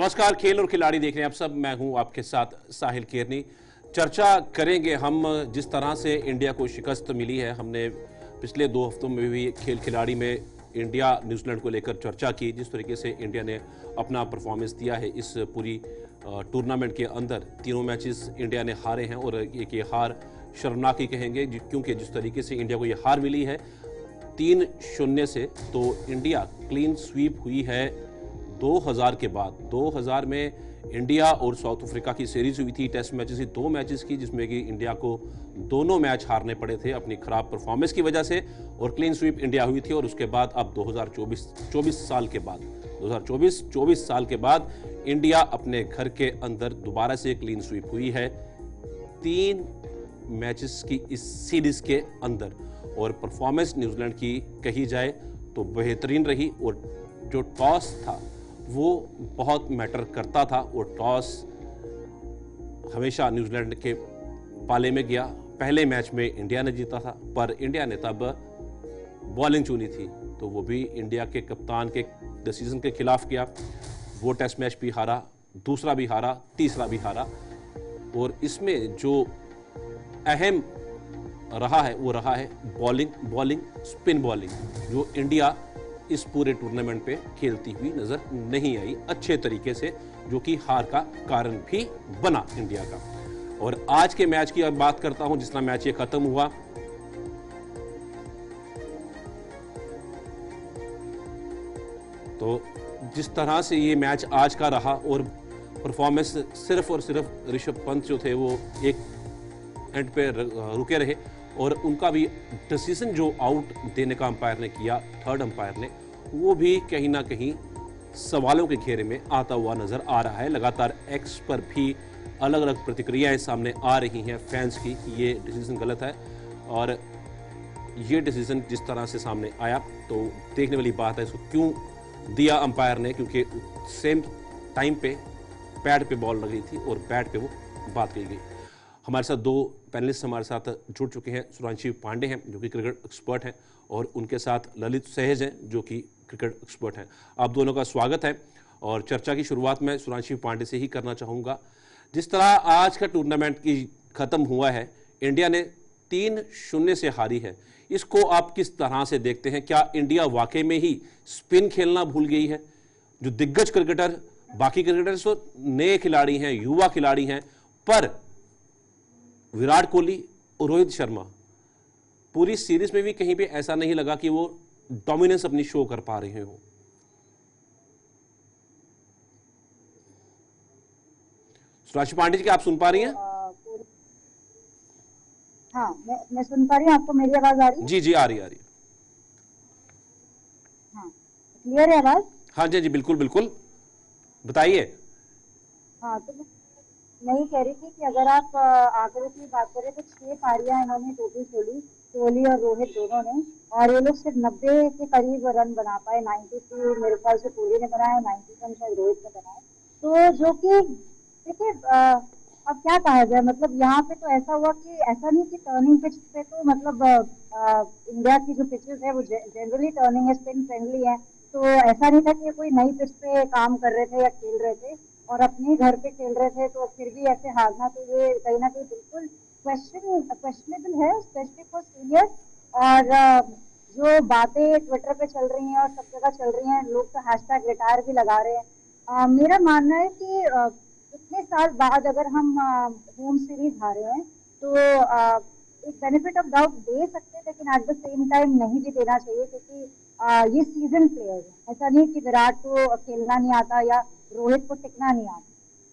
नमस्कार, खेल और खिलाड़ी देख रहे हैं आप सब। मैं हूं आपके साथ साहिल केरनी। चर्चा करेंगे हम जिस तरह से इंडिया को शिकस्त मिली है। हमने पिछले 2 हफ्तों में भी खेल खिलाड़ी में इंडिया न्यूजीलैंड को लेकर चर्चा की, जिस तरीके से इंडिया ने अपना परफॉर्मेंस दिया है इस पूरी टूर्नामेंट के अंदर। तीनों मैचेस इंडिया ने हारे हैं और एक ये हार शर्मनाक ही कहेंगे, क्योंकि जिस तरीके से इंडिया को ये हार मिली है 3-0 से, तो इंडिया क्लीन स्वीप हुई है 2000 के बाद। 2000 में इंडिया और साउथ अफ्रीका की सीरीज हुई थी, टेस्ट मैचेस की 2 मैचेस की, जिसमें कि इंडिया को दोनों मैच हारने पड़े थे अपनी खराब परफॉर्मेंस की वजह से, और क्लीन स्वीप इंडिया हुई थी। और उसके बाद अब 24 साल के बाद 24 साल के बाद इंडिया अपने घर के अंदर दोबारा से क्लीन स्वीप हुई है 3 मैचेस की इस सीरीज के अंदर। और परफॉर्मेंस न्यूजीलैंड की कही जाए तो बेहतरीन रही, और जो टॉस था वो बहुत मैटर करता था, और टॉस हमेशा न्यूजीलैंड के पाले में गया। पहले मैच में इंडिया ने जीता था, पर इंडिया ने तब बॉलिंग चुनी थी, तो वो भी इंडिया के कप्तान के डिसीजन के खिलाफ किया। वो टेस्ट मैच भी हारा, दूसरा भी हारा, तीसरा भी हारा। और इसमें जो अहम रहा है वो रहा है बॉलिंग, स्पिन बॉलिंग, जो इंडिया इस पूरे टूर्नामेंट पे खेलती हुई नजर नहीं आई अच्छे तरीके से, जो कि हार का कारण भी बना इंडिया का। और आज के मैच की अब बात करता हूं, जिस तरह मैच ये खत्म हुआ। तो जिस तरह से ये मैच आज का रहा, और परफॉर्मेंस सिर्फ और सिर्फ ऋषभ पंत जो थे वो एक एंड पे रुके रहे, और उनका भी डिसीजन जो आउट देने का अंपायर ने किया, थर्ड अंपायर ने, वो भी कहीं ना कहीं सवालों के घेरे में आता हुआ नजर आ रहा है। लगातार एक्स पर भी अलग अलग प्रतिक्रियाएं सामने आ रही हैं फैंस की कि ये डिसीजन गलत है, और ये डिसीजन जिस तरह से सामने आया तो देखने वाली बात है इसको क्यों दिया अंपायर ने, क्योंकि सेम टाइम पे पैड पे बॉल लगी थी और बैट पे वो बात कही गई। हमारे साथ 2 पैनलिस्ट हमारे साथ जुड़ चुके हैं। सुरांशी पांडे हैं जो कि क्रिकेट एक्सपर्ट हैं, और उनके साथ ललित सहज हैं जो कि क्रिकेट एक्सपर्ट हैं। आप दोनों का स्वागत है। और चर्चा की शुरुआत मैं सुरांशी पांडे से ही करना चाहूँगा। जिस तरह आज का टूर्नामेंट की ख़त्म हुआ है, इंडिया ने 3-0 से हारी है, इसको आप किस तरह से देखते हैं? क्या इंडिया वाकई में ही स्पिन खेलना भूल गई है? जो दिग्गज क्रिकेटर, बाकी क्रिकेटर्स तो नए खिलाड़ी हैं, युवा खिलाड़ी हैं, पर विराट कोहली और रोहित शर्मा पूरी सीरीज में भी कहीं पे ऐसा नहीं लगा कि वो डोमिनेंस अपनी शो कर पा रहे हो। सुरांशी पांडे जी, क्या आप सुन पा रही हैं? हाँ, मैं सुन पा रही हूँ। आपको मेरी आवाज आ रही है? जी जी, आ रही है। हाँ, क्लियर है आवाज? हाँ जी जी, बिल्कुल बिल्कुल, बताइए। हाँ, तो मैं यही कह रही थी कि अगर आप आंकड़ों की बात करें तो 6 पारियां इन्होंने टोटल खेली, कोहली और रोहित दोनों ने, और ये लोग सिर्फ 90 के करीब रन बना पाए। 92 मेरे ख्याल से कोहली ने बनाए, 91 शायद रोहित ने बनाए। तो जो कि देखिए, अब क्या कहा जाए, मतलब यहाँ पे तो ऐसा हुआ कि ऐसा नहीं कि टर्निंग पिच पे तो मतलब इंडिया की जो पिचेस है वो जनरली टर्निंग है, स्पिन फ्रेंडली है। तो ऐसा नहीं था कि कोई नई पिच पे काम कर रहे थे या खेल रहे थे और अपने घर पे खेल रहे थे, तो फिर भी ऐसे हारना, तो ये कहीं ना कहीं बिल्कुल क्वेश्चनेबल है, स्पेशली फॉर सीनियर्स। और जो बातें ट्विटर पे चल रही हैं और सब जगह चल रही हैं, लोग तो हैशटैग रिटायर भी लगा रहे हैं। मेरा मानना है कि इतने साल बाद अगर हम होम सीरीज हारे हैं तो एक बेनिफिट ऑफ डाउट दे सकते हैं, लेकिन एट द सेम टाइम नहीं भी देना चाहिए, क्योंकि ये सीजन प्लेयर है। ऐसा नहीं कि विराट को खेलना नहीं आता या रोहित को टिकना नहीं आता,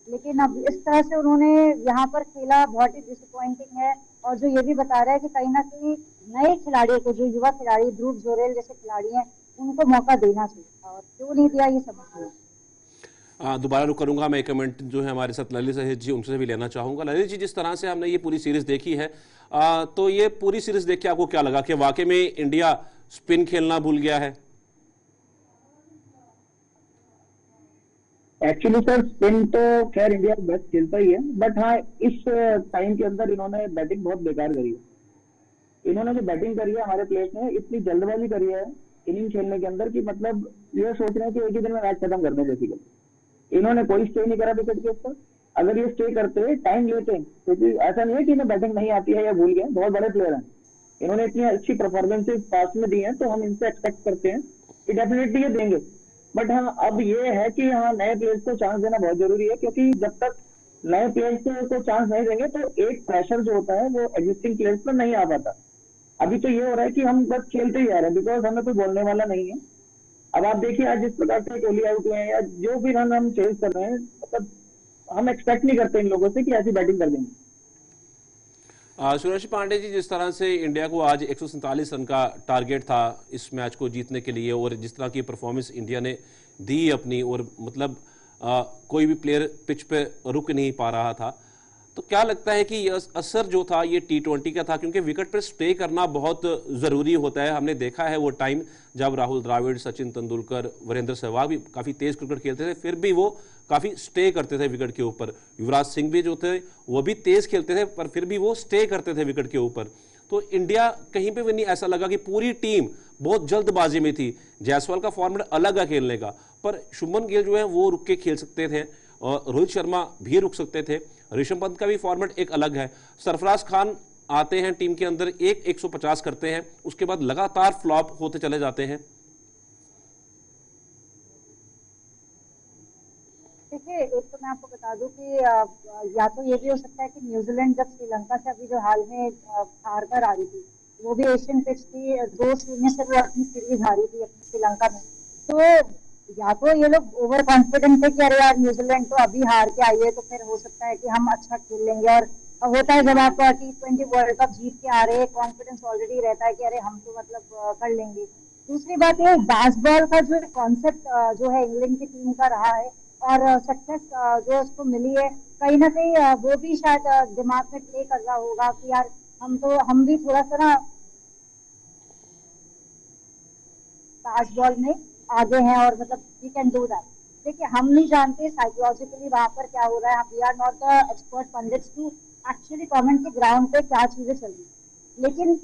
लेकिन अब इस तरह से उन्होंने यहाँ पर खेला, बहुत ही डिसअपॉइंटिंग है। और जो ये भी बता रहा है कि कहीं ना कहीं नए खिलाड़ियों को, जो युवा खिलाड़ी ध्रुव जोरेल जैसे खिलाड़ी हैं, उनको मौका देना चाहिए, और क्यों नहीं दिया ये समझ नहीं। दोबारा रुक करूंगा। मैं एक कमेंट जो है हमारे साथ ललित सहज जी, उनसे भी लेना चाहूंगा। ललित जी, जिस तरह से हमने ये पूरी सीरीज देखी है, तो ये पूरी सीरीज देख के आपको क्या लगा कि वाकई में इंडिया स्पिन खेलना भूल गया है? एक्चुअली सर, स्पिन तो खैर इंडिया बेस्ट खेलता ही है, बट हाँ, इस टाइम के अंदर इन्होंने बैटिंग बहुत बेकार करी है। इन्होंने जो बैटिंग करी है हमारे प्लेयर्स ने, इतनी जल्दबाजी करी है इनिंग खेलने के अंदर कि मतलब ये सोच रहे हैं कि एक ही दिन में मैच खत्म करने, बेसिकली इन्होंने कोई स्टे नहीं करा विकेट के ऊपर। अगर ये स्टे करते, टाइम लेते, क्योंकि ऐसा नहीं है कि इन्हें बैटिंग नहीं आती है या भूल गए, बहुत बड़े प्लेयर हैं, इन्होंने इतनी अच्छी परफॉर्मेंसेज पास में दी हैं, तो हम इनसे एक्सपेक्ट करते हैं कि डेफिनेटली ये देंगे। बट हाँ, अब ये है कि हाँ, नए प्लेयर्स को चांस देना बहुत जरूरी है, क्योंकि जब तक नए प्लेयर्स को चांस नहीं देंगे तो एक प्रेशर जो होता है वो एग्जिस्टिंग प्लेयर्स पर नहीं आ पाता। अभी तो ये हो रहा है कि हम बस खेलते ही आ रहे हैं, बिकॉज हमें कोई बोलने वाला नहीं है। अब आप देखिए आज जिस प्रकार से कोहली आउट हुए हैं या जो भी रन हम चेज कर रहे हैं, मतलब हम एक्सपेक्ट नहीं करते इन लोगों से कि ऐसी बैटिंग कर देंगे। सुरेश पांडे जी, जिस तरह से इंडिया को आज 147 रन का टारगेट था इस मैच को जीतने के लिए, और जिस तरह की परफॉर्मेंस इंडिया ने दी अपनी, और मतलब कोई भी प्लेयर पिच पे रुक नहीं पा रहा था, तो क्या लगता है कि ये असर जो था ये T20 का था? क्योंकि विकेट पर स्टे करना बहुत ज़रूरी होता है। हमने देखा है वो टाइम जब राहुल द्रविड़, सचिन तेंदुलकर, वीरेंद्र सहवाग भी काफ़ी तेज़ क्रिकेट खेलते थे, फिर भी वो काफ़ी स्टे करते थे विकेट के ऊपर। युवराज सिंह भी जो थे वो भी तेज़ खेलते थे, पर फिर भी वो स्टे करते थे विकेट के ऊपर। तो इंडिया कहीं पे भी नहीं ऐसा लगा कि पूरी टीम बहुत जल्दबाजी में थी। जायसवाल का फॉर्मेट अलग है खेलने का, पर शुभमन गिल जो है वो रुक के खेल सकते थे, और रोहित शर्मा भी रुक सकते थे। ऋषभ पंत का भी फॉर्मेट एक अलग है। सरफराज खान आते हैं टीम के अंदर, 150 करते हैं, उसके बाद लगातार फ्लॉप होते चले जाते हैं। देखिए, एक तो मैं आपको बता दूं कि या तो ये भी हो सकता है कि न्यूजीलैंड जब श्रीलंका से अभी जो हाल में हार कर आ रही थी, वो भी एशियन पिच थी, 2-0 से वो अपनी सीरीज हारी थी अपनी श्रीलंका में। तो या तो ये लोग ओवर कॉन्फिडेंट थे कि अरे यार न्यूजीलैंड तो अभी हार के आई है, तो फिर हो सकता है कि हम अच्छा खेल लेंगे। और होता है जब आप T20 वर्ल्ड कप जीत के आ रहे हैं, कॉन्फिडेंस ऑलरेडी रहता है कि अरे हम तो मतलब कर लेंगे। दूसरी बात ये बास्केटबॉल का जो कॉन्सेप्ट जो है इंग्लैंड की टीम का रहा है, और सक्सेस जो उसको मिली है, कहीं ना कहीं वो भी शायद दिमाग में प्ले कर रहा होगा कि यार हम भी थोड़ा सा ना बास्केटबॉल में आगे हैं, और मतलब वी कैन डू दैट। देखिए, हम नहीं जानते साइकोलॉजिकली वहां पर क्या हो रहा है, we are not the expert pundits to actually comment के ग्राउंड पे क्या चीजें चल रही है। लेकिन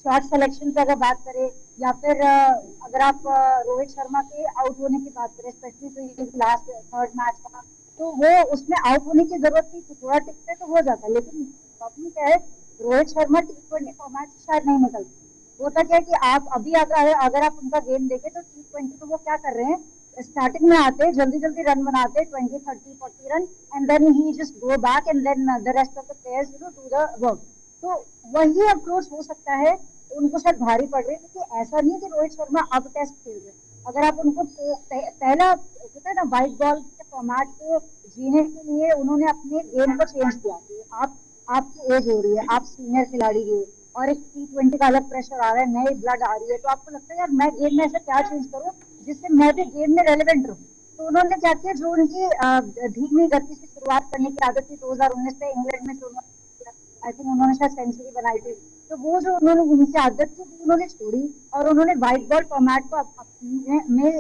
शॉट सिलेक्शन की अगर बात करें, या फिर अगर आप रोहित शर्मा के आउट होने की बात करें, स्पेशली तो ये लास्ट थर्ड मैच का, तो वो उसमें आउट होने की जरूरत थी, तो थोड़ा टिकते तो हो जाता। लेकिन प्रॉब्लम क्या है, रोहित शर्मा T20 फॉर्मेट से शायद नहीं निकलते। होता क्या है कि आप अभी अगर आप उनका गेम देखें तो T20 तो वो क्या कर रहे हैं, स्टार्टिंग में आते हैं, जल्दी जल्दी रन बनाते हैं, 20, 30, 40 run, and then he just go back, and then the rest of the players do the work. तो वही अप्रोच हो सकता है उनको शायद भारी पड़ रही है, क्योंकि ऐसा नहीं है कि रोहित शर्मा अब टेस्ट खेल रहे हैं। अगर आप उनको पहला होता है ना, व्हाइट बॉल के फॉर्मेट को जीने के लिए उन्होंने अपने गेम को चेंज किया। आपकी एज हो रही है, आप सीनियर खिलाड़ी हो, और एक T20 का अलग प्रेशर आ रहा है, नई ब्लड आ रही है, तो आपको लगता है यार मैं गेम में ऐसा क्या चेंज करूं जिससे मैं भी गेम में रेलेवेंट रहूं। तो उन्होंने क्या किया, जो उनकी धीमी गति से शुरुआत करने की आदत थी 2019 से इंग्लैंड में, आई थिंक उन्होंने शायद सेंचुरी बनाई थी, तो वो जो उन्होंने उनकी आदत थी उन्होंने छोड़ी, और उन्होंने व्हाइट बॉल फॉर्मेट को में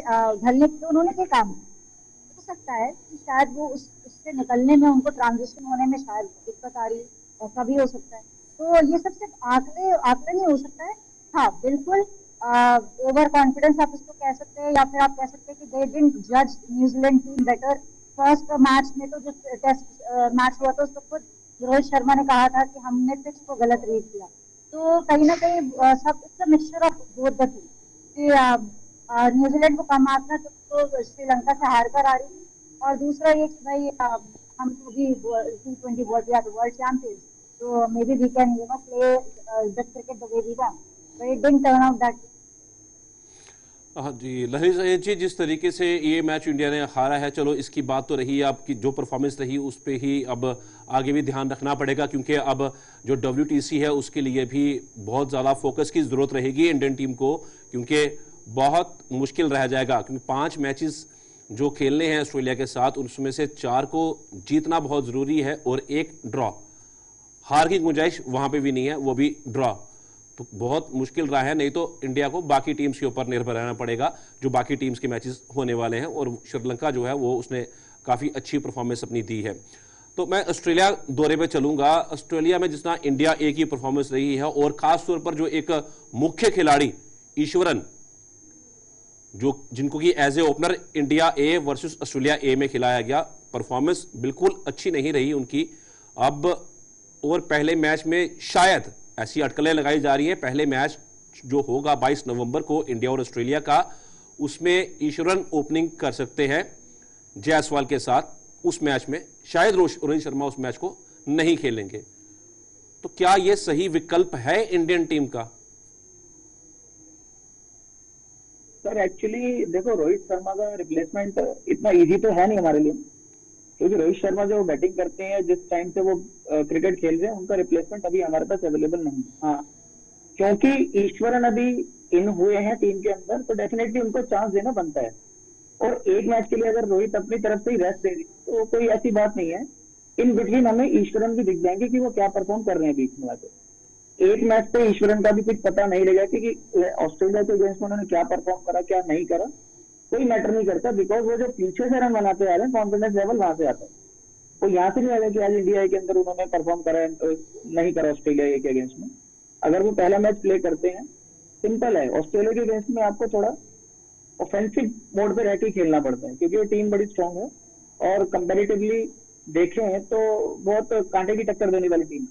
ढलने के लिए उन्होंने क्या काम किया। हो सकता है कि शायद वो उससे निकलने में, उनको ट्रांजिशन होने में शायद दिक्कत आ रही है, ऐसा भी हो सकता है। तो ये सब सिर्फ आंकड़े नहीं हो सकता है। हाँ, बिल्कुल ओवर कॉन्फिडेंस आप इसको कह सकते हैं, या फिर आप कह सकते हैं कि दे डिडंट जज New Zealand team better. First match में तो जो टेस्ट मैच हुआ था, उसको खुद रोहित शर्मा ने कहा था कि हमने पिच को गलत रीड किया। तो कहीं ना कहीं सब it's mixture of both the two, कि न्यूजीलैंड को कम आंकना तो श्रीलंका से हार कर आ रही थी, और दूसरा ये कि भाई हम तो भी T20 world champions, so maybe we can play the cricket the way we want, but it didn't turn out that way. हाँ जी, लहरी सैयद जी, जिस तरीके से ये मैच इंडिया ने हारा है, चलो इसकी बात तो रही, आपकी जो परफॉर्मेंस रही उस पर ही अब आगे भी ध्यान रखना पड़ेगा, क्योंकि अब जो WTC है उसके लिए भी बहुत ज़्यादा फोकस की ज़रूरत रहेगी इंडियन टीम को, क्योंकि बहुत मुश्किल रह जाएगा, क्योंकि 5 मैचेस जो खेलने हैं ऑस्ट्रेलिया के साथ, उसमें से 4 को जीतना बहुत ज़रूरी है, और 1 ड्रॉ, हार की गुंजाइश वहां पे भी नहीं है, वो भी ड्रॉ। तो बहुत मुश्किल रहा है, नहीं तो इंडिया को बाकी टीम्स के ऊपर निर्भर रहना पड़ेगा, जो बाकी टीम्स के मैचेस होने वाले हैं, और श्रीलंका जो है वो उसने काफ़ी अच्छी परफॉर्मेंस अपनी दी है। तो मैं ऑस्ट्रेलिया दौरे पे चलूंगा। ऑस्ट्रेलिया में जितना इंडिया ए की परफॉर्मेंस रही है, और खास तौर पर जो एक मुख्य खिलाड़ी ईश्वरन, जो जिनको कि as a opener India A versus Australia A में खिलाया गया, परफॉर्मेंस बिल्कुल अच्छी नहीं रही उनकी। अब और पहले मैच में शायद ऐसी अटकलें लगाई जा रही हैं, पहले मैच जो होगा 22 नवंबर को इंडिया और ऑस्ट्रेलिया का, उसमें ईश्वरन ओपनिंग कर सकते हैं जायसवाल के साथ। उस मैच में शायद रोहित शर्मा उस मैच को नहीं खेलेंगे। तो क्या यह सही विकल्प है इंडियन टीम का? सर एक्चुअली देखो, रोहित शर्मा का रिप्लेसमेंट इतना इजी तो है नहीं हमारे लिए, क्योंकि रोहित शर्मा जो बैटिंग करते हैं, जिस टाइम से वो क्रिकेट खेल रहे हैं, उनका रिप्लेसमेंट अभी हमारे पास अवेलेबल नहीं है। हाँ, क्योंकि ईश्वरन अभी इन हुए हैं टीम के अंदर, तो डेफिनेटली उनको चांस देना बनता है। और एक मैच के लिए अगर रोहित अपनी तरफ से ही रेस्ट दे दी तो कोई ऐसी बात नहीं है। इन बिटवीन हमें ईश्वरन भी दिख जाएंगे कि वो क्या परफॉर्म कर रहे हैं बीच में आके। एक मैच पे ईश्वरन का भी कुछ पता नहीं लगा कि ऑस्ट्रेलिया के अगेंस्ट में उन्होंने क्या परफॉर्म करा, क्या नहीं करा, कोई मैटर नहीं करता, बिकॉज वो जो पीछे से रन बनाते आ रहे हैं, कॉन्फिडेंस लेवल वहां से आता है। वो यहाँ से नहीं आएगा कि आज इंडिया के अंदर उन्होंने परफॉर्म करा नहीं करा ऑस्ट्रेलिया के अगेंस्ट में। अगर वो पहला मैच प्ले करते हैं, सिंपल है, ऑस्ट्रेलिया के अगेंस्ट में आपको थोड़ा ऑफेंसिव मोड पे रहकर खेलना पड़ता है, क्योंकि वो टीम बड़ी स्ट्रांग है और कंपैरेटिवली देखें तो बहुत कांटे की टक्कर देने वाली टीम।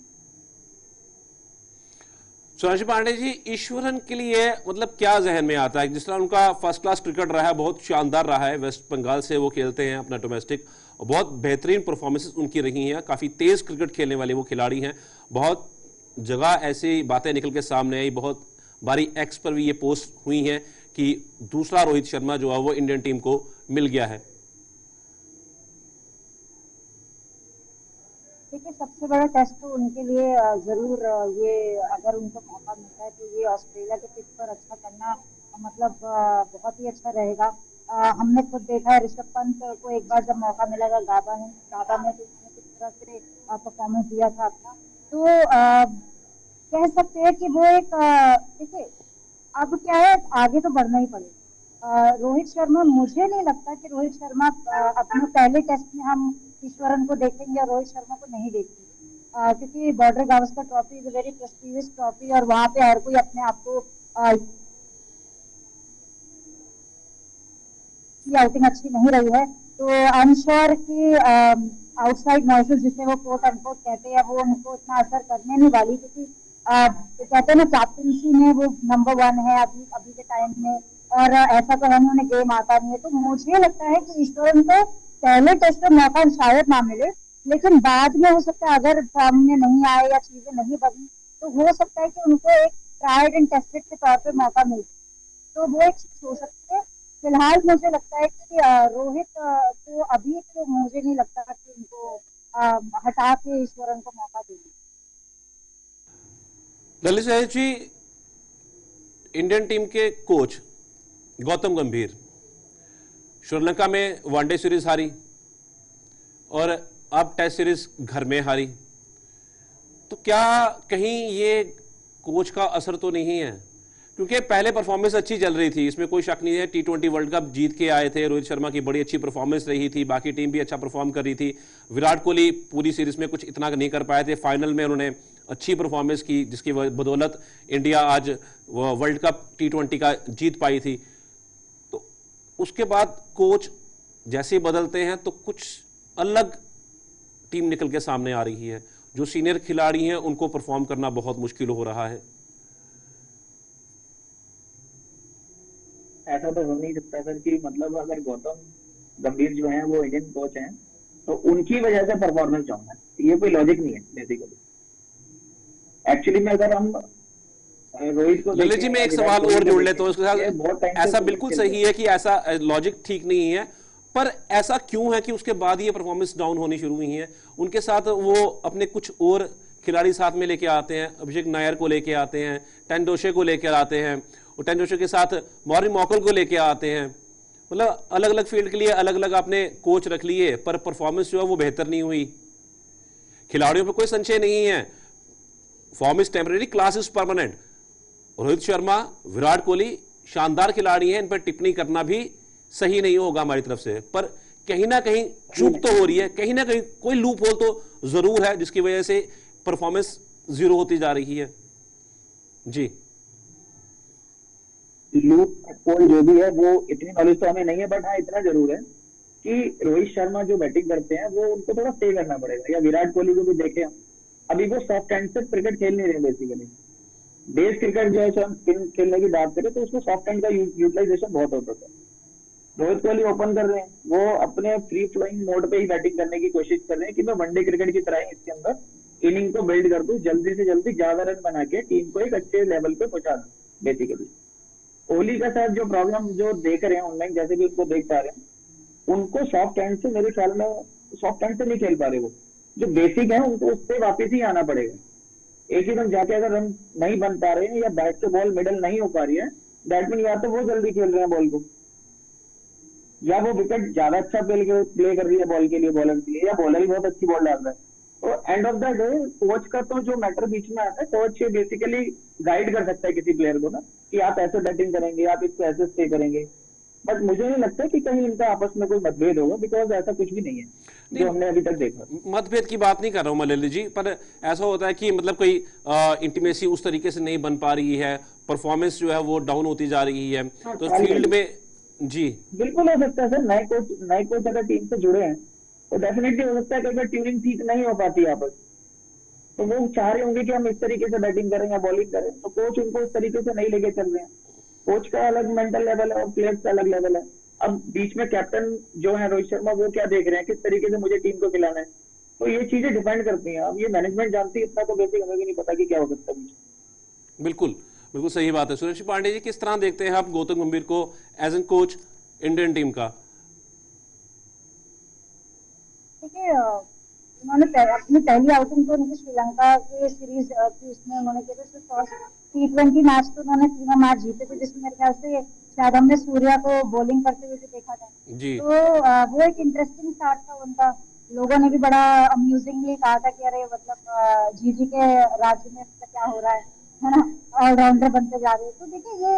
सुधांशु पांडे जी, ईश्वरन के लिए मतलब क्या जहन में आता है? जिस तरह उनका फर्स्ट क्लास क्रिकेट रहा है, बहुत शानदार रहा है, वेस्ट बंगाल से वो खेलते हैं अपना डोमेस्टिक, बहुत बेहतरीन परफॉर्मेंसेस उनकी रही हैं, काफ़ी तेज़ क्रिकेट खेलने वाले वो खिलाड़ी हैं। बहुत जगह ऐसी बातें निकल के सामने आई, बहुत बारी एक्स पर भी ये पोस्ट हुई हैं कि दूसरा रोहित शर्मा जो है वो इंडियन टीम को मिल गया है। देखिए, सबसे बड़ा टेस्ट तो उनके लिए जरूर ये, अगर उनको मौका मिलता है तो ये ऑस्ट्रेलिया के पिच पर अच्छा करना, मतलब बहुत ही अच्छा रहेगा। हमने खुद देखा है, ऋषभ पंत को एक बार जब मौका मिला था गाबा में तो उसने किस तरह से परफॉर्मेंस दिया था अपना। तो कह सकते हैं कि वो एक, देखिए अब क्या है, आगे तो बढ़ना ही पड़ेगा। रोहित शर्मा, मुझे नहीं लगता कि रोहित शर्मा अपने पहले टेस्ट में हम ईश्वरन को देखेंगे और रोहित शर्मा को नहीं देखेंगे, क्योंकि border Gavaskar trophy is a very prestigious trophy और वहां पे हर कोई अपने आप को आउटिंग अच्छी नहीं रही है। तो आई एम श्योर कि आउटसाइड नॉइसेस जिसे वो कोट अनकोट कहते हैं, वो उनको इतना असर करने नहीं वाली, क्योंकि कहते हैं ना, कैप्टनसी में वो नंबर 1 है अभी के टाइम में, और ऐसा तो है नहीं उन्हें गेम आता नहीं है। तो मुझे लगता है कि ईश्वरन को पहले टेस्ट में मौका शायद ना मिले, लेकिन बाद में हो सकता है अगर फॉर्म में नहीं आए या चीजें नहीं बदली तो हो सकता है कि उनको एक ट्राइड एंड टेस्टेड के तौर पे मौका मिले, तो वो एक चीज हो सकती है। फिलहाल मुझे लगता है कि रोहित तो अभी तो मुझे नहीं लगता कि उनको हटा के ईश्वरन को मौका देंगे। ललित सहज जी, इंडियन टीम के कोच गौतम गंभीर श्रीलंका में वनडे सीरीज हारी और अब टेस्ट सीरीज घर में हारी, तो क्या कहीं ये कोच का असर तो नहीं है? क्योंकि पहले परफॉर्मेंस अच्छी चल रही थी, इसमें कोई शक नहीं है। T20 वर्ल्ड कप जीत के आए थे, रोहित शर्मा की बड़ी अच्छी परफॉर्मेंस रही थी, बाकी टीम भी अच्छा परफॉर्म कर रही थी। विराट कोहली पूरी सीरीज में कुछ इतना नहीं कर पाए थे, फाइनल में उन्होंने अच्छी परफॉर्मेंस की जिसकी बदौलत इंडिया आज वर्ल्ड कप T20 का जीत पाई थी। तो उसके बाद कोच जैसे ही बदलते हैं तो कुछ अलग टीम निकल के सामने आ रही है, जो सीनियर खिलाड़ी हैं उनको परफॉर्म करना बहुत मुश्किल हो रहा है। ऐसा तो हो नहीं सकता सर कि मतलब अगर गौतम गंभीर जो हैं वो इंडियन कोच हैं तो उनकी वजह से परफॉर्मेंस डाउन है, ये कोई लॉजिक नहीं है बेसिकली। एक्चुअली में अगर हम रोहित को ललित जी, मैं एक सवाल और जोड़ लेता हूँ इसके साथ। ऐसा बिल्कुल सही है कि ऐसा लॉजिक ठीक नहीं है, पर ऐसा क्यों है कि उसके बाद ये परफॉर्मेंस डाउन होनी शुरू हुई है? उनके साथ वो अपने कुछ और खिलाड़ी साथ में लेके आते हैं, अभिषेक नायर को लेके आते हैं, टेंडोशे को लेकर आते हैं, और टेंडोशे के साथ मॉर्निंग मॉकल को लेके आते हैं। मतलब अलग अलग फील्ड के लिए अलग अलग आपने कोच रख लिए, पर परफॉर्मेंस जो है वो बेहतर नहीं हुई। खिलाड़ियों पर कोई संशय नहीं है, form is temporary, class is permanent. Rohit Sharma, Virat Kohli शानदार खिलाड़ी हैं, इन पर टिप्पणी करना भी सही नहीं होगा हमारी तरफ से, पर कहीं ना कहीं चूक तो हो रही है, कहीं ना कहीं कोई लूप होल तो जरूर है जिसकी वजह से परफॉर्मेंस जीरो होती जा रही है। जी लूप पोल जो भी है वो इतनी नॉलेज तो हमें नहीं है, बट हाँ इतना जरूर है कि रोहित शर्मा जो बैटिंग करते हैं वो उनको थोड़ा स्टे करना पड़ेगा, या विराट कोहली को भी देखें हम, अभी वो सॉफ्ट हैंड से क्रिकेट खेल नहीं रहे बेसिकली। देश क्रिकेट जो है, हम स्पिन खेलने की बात करें तो उसमें सॉफ्ट हैंड का यूटिलाइजेशन बहुत होता है। रोहित कोहली ओपन कर रहे हैं, वो अपने फ्री फ्लोइंग मोड पे ही बैटिंग करने की कोशिश कर रहे हैं कि मैं वनडे क्रिकेट की तरह ही इसके अंदर इनिंग को बिल्ड कर दूं, जल्दी से जल्दी ज्यादा रन बना के टीम को एक अच्छे लेवल पे पहुंचा दूं बेसिकली। कोहली का साथ जो प्रॉब्लम जो देख रहे हैं ऑनलाइन, जैसे भी उसको देख पा रहे हैं, उनको सॉफ्ट हैंड से, मेरे ख्याल में सॉफ्ट हैंड से नहीं खेल पा रहे वो, जो बेसिक है उनको उससे वापस ही आना पड़ेगा। एक ही दम जाके अगर रन नहीं बन पा रहे हैं या बैट से बॉल मिडल नहीं हो पा रही है, दैट मीन या तो वो जल्दी खेल रहे हैं बॉल को, या वो विकेट ज्यादा अच्छा प्ले कर रही है बॉल के लिए, बॉलर के लिए, या बॉलर ही बहुत अच्छी बॉल डाल रहा है। तो end of the day coach का तो जो मैटर बीच में आता है, कोच बेसिकली गाइड कर सकता है किसी प्लेयर को ना, कि आप ऐसे बैटिंग करेंगे, आप इसको ऐसे स्टे करेंगे। बट मुझे नहीं लगता कि कहीं इनका आपस में कोई मतभेद होगा, बिकॉज ऐसा कुछ भी नहीं है जो हमने अभी तक देखा। मतभेद की बात नहीं कर रहा हूं मल्ल जी, पर ऐसा होता है कि मतलब कोई इंटीमेसी उस तरीके से नहीं बन पा रही है, परफॉर्मेंस जो है वो डाउन होती जा रही है, तो फील्ड में जी बिल्कुल हो सकता है सर। नए कोच अगर टीम से जुड़े हैं तो डेफिनेटली हो सकता है कि अगर ट्यूनिंग ठीक नहीं हो पाती आपस, तो वो चाह रहे होंगे कि हम इस तरीके से बैटिंग करें या बॉलिंग करें, तो कोच उनको इस तरीके से नहीं लेके चल रहे हैं। कोच का अलग मेंटल लेवल है और प्लेयर्स का अलग लेवल है। अब बीच में कैप्टन जो है रोहित शर्मा, वो क्या देख रहे हैं, किस तरीके से मुझे टीम को खिलाना है, तो ये चीजें डिपेंड करती हैं। अब ये मैनेजमेंट जानती है इतना, तो बेसिक हमें भी नहीं पता कि क्या हो सकता है। बिल्कुल बिल्कुल सही बात है। सुरेश पांडे जी, किस तरह देखते हैं आप गौतम गंभीर को as an coach Indian team का? देखिए, उन्होंने अपनी पहली आउटिंग तो उनकी श्रीलंका के सीरीज की उसमें उन्होंने किया था। फर्स्ट T20 मैच तो उन्होंने तीनों मैच जीते थे, जिसमें मेरे ख्याल से शायद हमने सूर्या को बॉलिंग करते हुए भी देखा था जी। तो वो एक इंटरेस्टिंग स्टार्ट था उनका। लोगों ने भी बड़ा अम्यूजिंगली कहा था कि अरे मतलब जीजी के राज्य में क्या हो रहा है ना, ऑलराउंडर बनते जा रहे हैं। तो देखिए, ये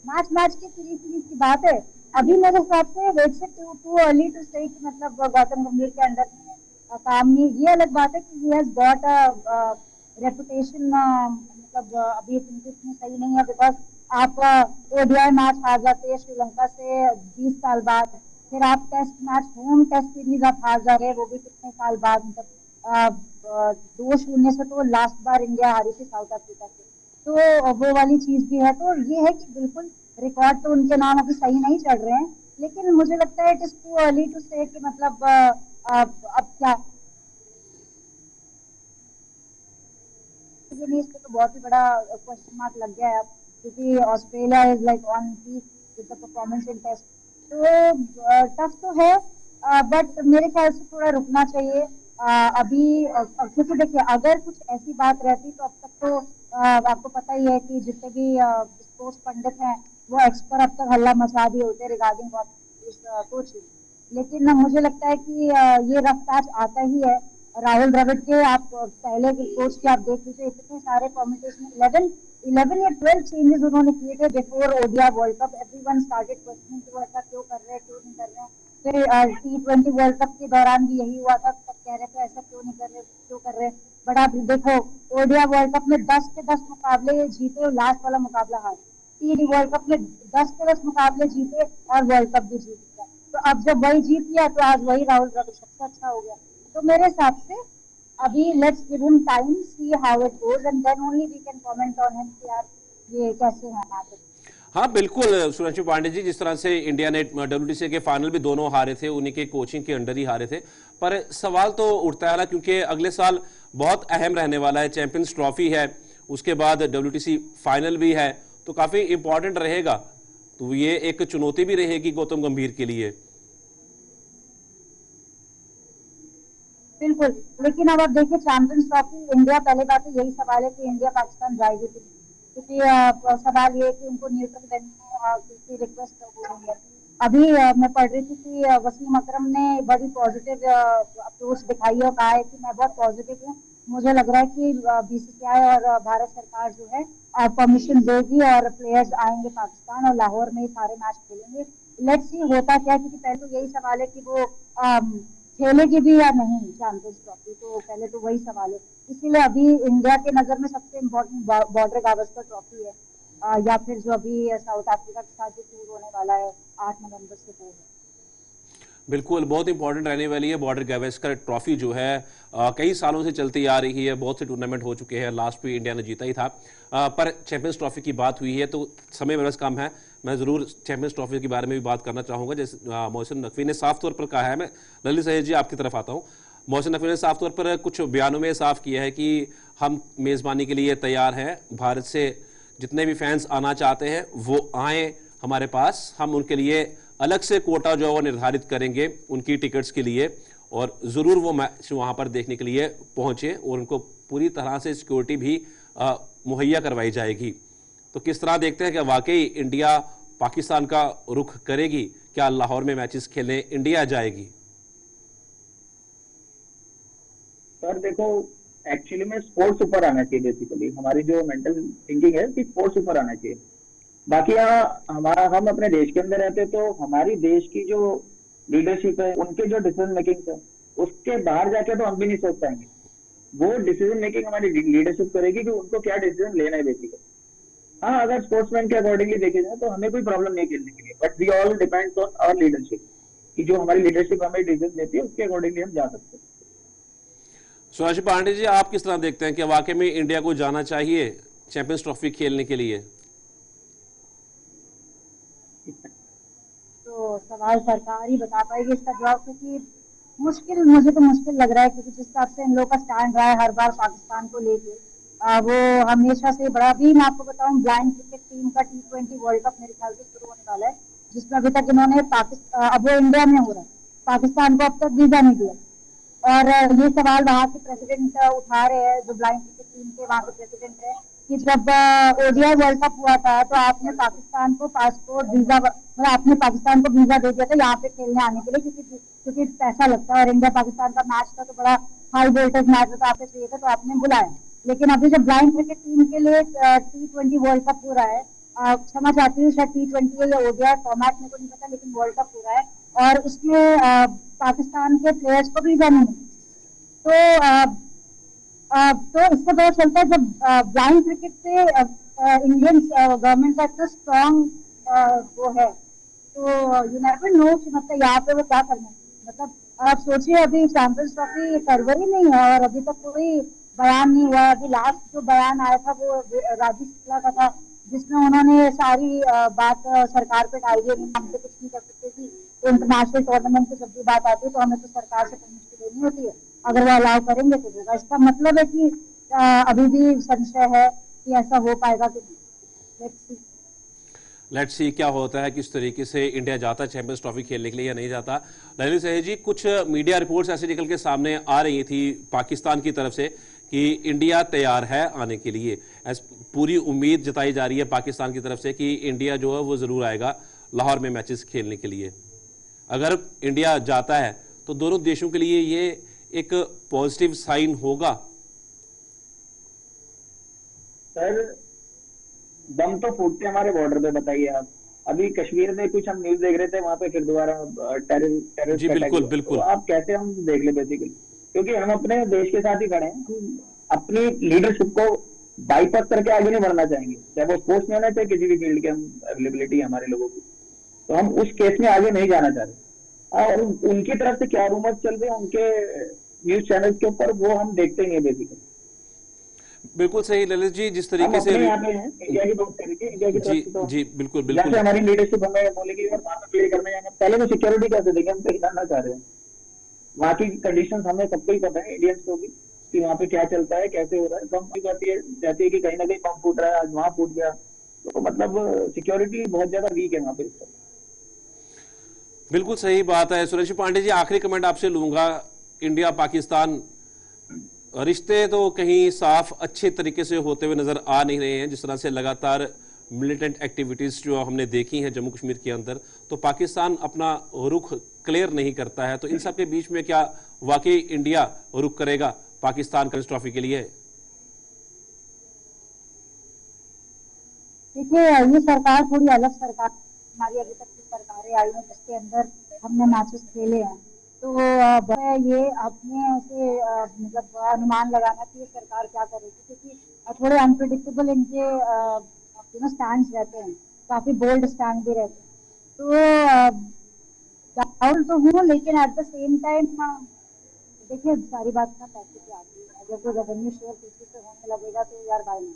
मैच मैच की सीरीज की बात है। अभी मेरे हिसाब से वेट से टू अर्ली टू से कि मतलब गौतम गंभीर के अंदर में काम नहीं। ये अलग बात है कि he has got a reputation, मतलब अभी इतनी सही नहीं है, बिकॉज आप ओडीआई मैच हार जाते हैं श्रीलंका से 20 साल बाद, फिर आप test match home test series आप हार जा रहे हैं, वो भी कितने साल बाद, मतलब 2-0 से तो लास्ट बार इंडिया हारी थी साउथ अफ्रीका से। तो वो वाली चीज भी है। तो ये है कि बिल्कुल रिकॉर्ड तो उनके नाम अभी सही नहीं चल रहे हैं, लेकिन मुझे लगता है it is too early to say कि मतलब अब क्या इस पे तो बहुत ही बड़ा क्वेश्चन मार्क लग गया है अब, क्योंकि Australia is like on peak with the performance in test. तो टफ तो है, बट मेरे ख्याल से थोड़ा रुकना चाहिए अभी। क्योंकि देखिए, अगर कुछ ऐसी बात रहती तो अब तक तो आपको पता ही है कि जितने भी स्पोर्ट्स पंडित हैं वो एक्सपर्ट अब तक हल्ला मचा दिए होते रिगार्डिंग कोचिंग। लेकिन मुझे लगता है कि ये रफ पैच आता ही है। राहुल द्रविड़ के आप पहले के कोच के आप देख लीजिए, इतने सारे परम्यूटेशन 11 या 12 चेंजेस उन्होंने किए थे before ODI world cup. Everyone started questioning कि वो ऐसा क्यों कर रहे हैं, क्यों नहीं कर रहे हैं। फिर T20 वर्ल्ड कप के दौरान भी यही हुआ था, सब कह रहे थे ऐसा क्यों नहीं कर रहे, क्यों कर रहे। बट आप देखो, ओडीआई वर्ल्ड कप में 10 के 10 मुकाबले जीते और लास्ट वाला मुकाबला हार। T20 वर्ल्ड कप में 10 के 10 मुकाबले जीते और वर्ल्ड कप भी जीत गया। तो अब जब वही जीत लिया तो आज वही राहुल द्रविड़ सबसे अच्छा हो गया। तो मेरे हिसाब से अभी let's give him time, see how it goes, and then only we can comment on him कि यार ये कैसे है मैच। हाँ बिल्कुल सुरेश पांडे जी, जिस तरह से इंडिया ने WTC के फाइनल भी दोनों हारे थे, उन्हीं के कोचिंग के अंडर ही हारे थे, पर सवाल तो उठता है ना, क्योंकि अगले साल बहुत अहम रहने वाला है। चैंपियंस ट्रॉफी है, उसके बाद WTC फाइनल भी है, तो काफी इंपॉर्टेंट रहेगा। तो ये एक चुनौती भी रहेगी गौतम गंभीर के लिए। बिल्कुल, लेकिन अब आप देखिए चैंपियंस ट्रॉफी इंडिया, पहले बात तो यही सवाल है कि इंडिया पाकिस्तान जाएगी कि नहीं, क्योंकि सवाल ये है कि उनको न्यूट्रल वेन्यू की रिक्वेस्ट हो रही है। अभी मैं पढ़ रही थी कि वसीम अकरम ने बड़ी पॉजिटिव अप्रोच दिखाई है और कहा है कि मैं बहुत पॉजिटिव हूँ, मुझे लग रहा है कि BCCI और भारत सरकार जो है परमिशन देगी और प्लेयर्स आएंगे पाकिस्तान और लाहौर में सारे मैच खेलेंगे। लेट्स सी होता क्या, क्योंकि पहले तो यही सवाल है कि वो खेलेगी भी या नहीं चैंपियंस ट्रॉफी, तो पहले तो वही सवाल है। इसीलिए अभी इंडिया के नजर में सबसे इम्पोर्टेंट बॉर्डर गावस्कर ट्रॉफी है। या फिर जो अभी साउथ अफ्रीका के साथ जो टूर होने वाला है 8 नवंबर से वो है। बिल्कुल, बहुत इंपॉर्टेंट रहने वाली है बॉर्डर गावस्कर ट्रॉफी जो है। कई सालों से चलती आ रही है, बहुत से टूर्नामेंट हो चुके हैं, लास्ट भी इंडिया ने जीता ही था। पर चैंपियंस ट्रॉफी की बात हुई है तो समय मेरे पास कम है, मैं ज़रूर चैंपियंस ट्रॉफी के बारे में भी बात करना चाहूँगा। जैसे मोहसिन नकवी ने साफ तौर पर कहा है, मैं ललित सहेज जी आपकी तरफ आता हूँ। मोहसिन नकवी ने साफ तौर पर कुछ बयानों में साफ किया है कि हम मेज़बानी के लिए तैयार हैं, भारत से जितने भी फैंस आना चाहते हैं वो आएँ हमारे पास, हम उनके लिए अलग से कोटा जो है वो निर्धारित करेंगे उनकी टिकट्स के लिए, और ज़रूर वो मैच वहाँ पर देखने के लिए पहुँचे और उनको पूरी तरह से सिक्योरिटी भी मुहैया करवाई जाएगी। तो किस तरह देखते हैं कि वाकई इंडिया पाकिस्तान का रुख करेगी, क्या लाहौर में मैचेस खेलने इंडिया जाएगी? सर देखो, एक्चुअली में स्पोर्ट्स ऊपर आना चाहिए। बेसिकली हमारी जो मेंटल थिंकिंग है कि स्पोर्ट्स ऊपर आना चाहिए। बाकी यहाँ हमारा, हम अपने देश के अंदर रहते तो हमारी देश की जो लीडरशिप है, उनके जो डिसीजन मेकिंग है, उसके बाहर जाके तो हम भी नहीं सोच पाएंगे। वो डिसीजन मेकिंग हमारी लीडरशिप करेगी कि उनको क्या डिसीजन लेना है बेसिकली। हाँ, अगर स्पोर्ट्समैन के अकॉर्डिंगली देखे जाए तो हमें कोई प्रॉब्लम नहीं खेलने के लिए, but we all depends on our leadership, कि जो हमारी लीडरशिप हमें डिसीजन देती है उसके अकॉर्डिंगली हम जा सकते हैं। सुभाष पांडे जी, आप किस तरह देखते हैं कि वाकई में इंडिया को जाना चाहिए चैंपियंस ट्रॉफी खेलने के लिए? तो सवाल सरकार ही बता पाएगी इसका जवाब, क्योंकि मुझे तो मुश्किल लग रहा है, क्योंकि जिस हिसाब से इन लोग का स्टैंड रहा है हर बार पाकिस्तान को लेके, वो हमेशा से बड़ा। भी मैं आपको बताऊं, ब्लाइंड क्रिकेट टीम का T20 वर्ल्ड कप मेरे ख्याल से शुरू होने वाला है, जिसमें अभी तक इन्होंने अब वो इंडिया में हो रहा है, पाकिस्तान को अब तक वीजा नहीं दिया। और ये सवाल वहाँ के प्रेसिडेंट उठा रहे हैं, जो ब्लाइंड क्रिकेट टीम के वहाँ के प्रेसिडेंट है, कि जब ODI वर्ल्ड कप हुआ था तो आपने पाकिस्तान को पासपोर्ट वीजा, मतलब आपने पाकिस्तान को वीजा दे दिया था यहाँ पे खेलने आने के लिए, क्योंकि पैसा लगता है, और इंडिया पाकिस्तान का मैच था तो बड़ा हाई वोल्टेज मैच था, आपने चाहिए था तो आपने बुलाया। लेकिन अभी जब ब्लाइंड क्रिकेट टीम के लिए T20 वर्ल्ड कप हो रहा है, क्षमा चाहती हूँ, शायद T20 है या ODI फॉर्मेट मेरे को नहीं पता, लेकिन वर्ल्ड कप हो रहा है और उसमें पाकिस्तान के प्लेयर्स को वीजा नहीं मिला। तो तो इससे पता चलता है, जब ब्लाइंड क्रिकेट से इंडियन गवर्नमेंट का इतना स्ट्रॉन्ग वो है, तो यू नेवर नो कि मतलब यहाँ पे वो क्या करना है। मतलब आप सोचिए, अभी चैंपियंस ट्रॉफी फरवरी में ही है और अभी तक कोई बयान नहीं हुआ। अभी लास्ट जो बयान आया था वो राजीव शुक्ला का था, जिसमें उन्होंने सारी बात सरकार पे डाल दी, हम तो कुछ नहीं कर सकते कि इंटरनेशनल टूर्नामेंट की जब भी बात आती है तो हमें तो सरकार से परमिशन लेनी होती है, अगर वो अलाउ करेंगे तो होगा। इसका मतलब है कि अभी भी संशय है कि ऐसा हो पाएगा कि नहीं। लेट्स सी क्या होता है, किस तरीके से इंडिया जाता है चैंपियंस ट्रॉफी खेलने के लिए या नहीं जाता। ललित सहेज जी, कुछ मीडिया रिपोर्ट्स ऐसे निकल के सामने आ रही थी पाकिस्तान की तरफ से कि इंडिया तैयार है आने के लिए, पूरी उम्मीद जताई जा रही है पाकिस्तान की तरफ से कि इंडिया जो है वो ज़रूर आएगा लाहौर में मैचेस खेलने के लिए। अगर इंडिया जाता है तो दोनों देशों के लिए ये एक पॉजिटिव साइन होगा? सर, दम तो फूटते हमारे बॉर्डर पे, बताइए आप। अभी कश्मीर में कुछ हम न्यूज देख रहे थे, वहां पे फिर दोबारा टेररिस्ट जी बिल्कुल बिल्कुल। तो आप कैसे हम देख ले बेसिकली, क्योंकि हम अपने देश के साथ ही खड़े हैं। हम अपनी लीडरशिप को बाईपास करके आगे नहीं बढ़ना चाहेंगे, चाहे वो स्पोर्ट्स में होना, चाहे किसी भी फील्ड के हम अवेलेबिलिटी है हमारे लोगों की, तो हम उस केस में आगे नहीं जाना चाह रहे। और उनकी तरफ से क्या रूमर्स चल रहे हैं उनके न्यूज चैनल के ऊपर, वो हम देखते नहीं है बेसिकली। बिल्कुल सही ललित जी, जिस तरीके से यहाँ पे हैं, इंडिया की बात करेंगे, इंडिया की जी तरफ से तो जी बिल्कुल बिल्कुल। जैसे हमारी लीडरशिप हमें बोलेगी और वहां पे प्ले करने जाएंगे, पहले तो सिक्योरिटी कैसे देंगे, हम कहीं जानना चाह रहे हैं। वहाँ की कंडीशंस हमें सबको ही पता है, इंडियंस को भी, कि वहाँ पे क्या चलता है, कैसे हो रहा है। बम जाती है कि कहीं ना कहीं बम फूट रहा है, आज वहां फूट गया, तो मतलब सिक्योरिटी बहुत ज्यादा वीक है वहाँ पे। बिल्कुल सही बात है। सुरेश पांडे जी, आखिरी कमेंट आपसे लूंगा। इंडिया पाकिस्तान रिश्ते तो कहीं साफ अच्छे तरीके से होते हुए नजर आ नहीं रहे हैं, जिस तरह से लगातार मिलिटेंट एक्टिविटीज जो हमने देखी हैं जम्मू कश्मीर के अंदर, तो पाकिस्तान अपना रुख क्लियर नहीं करता है। तो इन सब के बीच में क्या वाकई इंडिया रुख करेगा पाकिस्तान का ट्रॉफी के लिए? देखिए, ये सरकार थोड़ी अलग सरकार, हमारी अभी तक की सरकारें आई हैं जिसके अंदर हमने मैचेस खेले हैं, तो ये अपने ऐसे मतलब अनुमान लगाना कि ये सरकार क्या करेगी, क्योंकि थोड़े अनप्रिडिक्टेबल इनके स्टैंड रहते हैं, काफी बोल्ड स्टैंड भी रहते हैं। तो डाउन तो हूँ, लेकिन एट द सेम टाइम देखिए सारी बात ना पैसे की आती है। अगर कोई रेवेन्यू शेयर पीछे से होने लगेगा तो यार बाय नहीं।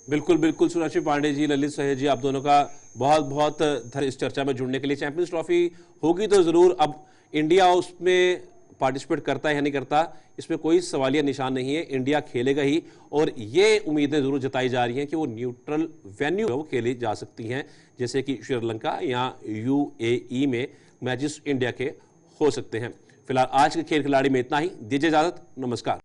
बिल्कुल बिल्कुल, सुनाक्षी पांडे जी, ललित सहेज जी, आप दोनों का बहुत बहुत इस चर्चा में जुड़ने के लिए। चैंपियंस ट्रॉफी होगी तो जरूर, अब इंडिया उसमें पार्टिसिपेट करता है या नहीं करता, इसमें कोई सवालिया निशान नहीं है, इंडिया खेलेगा ही। और ये उम्मीदें जरूर जताई जा रही हैं कि वो न्यूट्रल वेन्यू वो खेली जा सकती हैं, जैसे कि श्रीलंका या यूएई में मैचेस इंडिया के हो सकते हैं। फिलहाल आज के खेल खिलाड़ी में इतना ही, दीजिए इजाजत, नमस्कार।